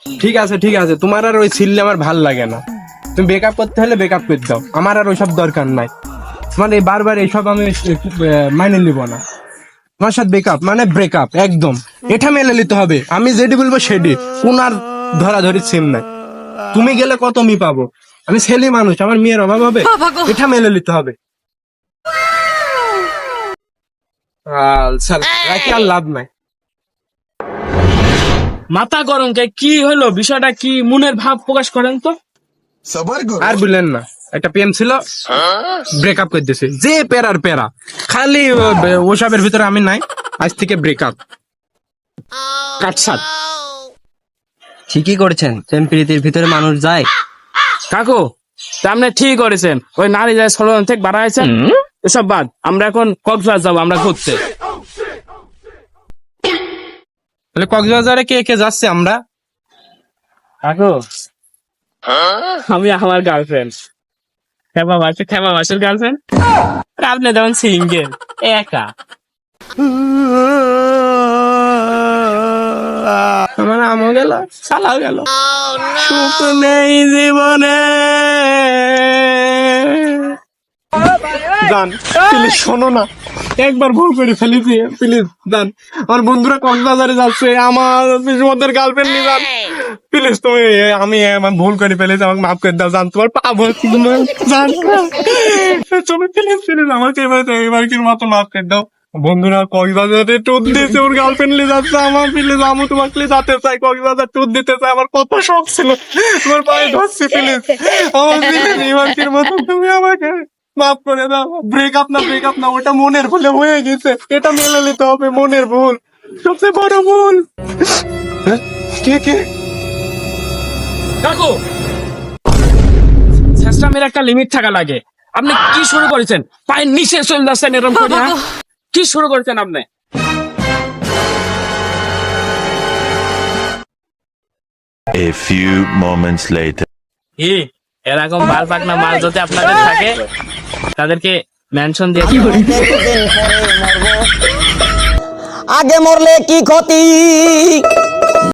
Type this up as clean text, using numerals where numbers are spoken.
ঠিক আছে ঠিক আছে, তোমার আর ওই ছিললে আমার ভাল লাগে না। তুমি ব্রেকআপ করতে হলে ব্রেকআপ করে দাও, আমার আর ওইসব দরকার নাই। তোমার এই বারবার এইসব আমি মাইনে নিব না। তোমার সাথে ব্রেকআপ মানে ব্রেকআপ একদম, এটা মেনে নিতে হবে। আমি যেটি বলবো সেটি, কোন আর ধরাধরি সিম নাই। তুমি গেলে কত মি পাবো? আমি ছেলে মানুষ, আমার মেয়ের অভাব হবে? এটা মেনে নিতে হবে। রাখি আর লাভ নাই। মাথা গরম কে, কি হলো বিষয়টা কি? মনের ভাব প্রকাশ করেন তো। আর বললেন না, একটা প্রেম ছিল, ব্রেকআপ করে দিয়েছে। যে পেরার পেরা, খালি ওসবের ভিতরে আমি নাই। আজ থেকে ব্রেকআপ, কাটসাট। ঠিকই করেছেন, প্রেম প্রীতির ভিতরে মানুষ যায়। কাকু আপনি ঠিক করেছেন, ওই নারী যায় ষড়যন্ত্র থেকে বাড়াইছেন। এসব বাদ, আমরা এখন কক্সবাজার যাবো, আমরা ঘুরতে। তাহলে কক্সবাজারে কে কে যাচ্ছে আমরা? কাকু আমি আমার গার্লফ্রেন্ড, খেপা মাসের গার্লফ্রেন্ড। আপনি যেমন সিঙ্গেল, একা। আমার আমও গেল, শালাও গেল। সুখ নেই জীবনে। জান প্লিজ শোনো না, একবার ভুল করে ফেলেছি, প্লিজ জান। আমার বন্ধুরা কক্সবাজারে যাচ্ছে, আমার বিষ্মতের গার্লফ্রেন্ড নিয়ে যান প্লিজ। তুমি আমি আমার ভুল করে ফেলেছি, আমাকে মাফ করে দাও জান। তোমার পাবো জান, তুমি প্লিজ প্লিজ আমাকে এবার কি মতো মাফ করে দাও। বন্ধুরা কক্সবাজারে ট্যুর দিয়েছে, ওর গার্লফ্রেন্ড নিয়ে যাচ্ছে। আমার প্লিজ আমি তোমাকে যেতে চাই, কক্সবাজার ট্যুর দিতে চাই। আমার কত শখ ছিল, তোমার পায়ে ধরছি প্লিজ। আমার প্লিজ এবার কি মতো তুমি আমাকে মাফ করে দাও। ব্রেকআপ না, ওটা মনের ভুলে হয়ে গেছে, এটা মেনে নিতে হবে। মনের ভুল সবচেয়ে বড় ভুল। হ্যাঁ? কে কাকু চেষ্টামের একটা লিমিট থাকা লাগে। আপনি কি শুরু করেছেন? পায়ের নিচে চলে যাচ্ছেন এরকম করে, হ্যাঁ? কি শুরু করেছেন আপনি? A few moments later. কি এরকম বাল পাকনা মাল যদি আপনাদের থাকে, তাদেরকে মেনশন দিয়ে আগে মরলে কি ক্ষতি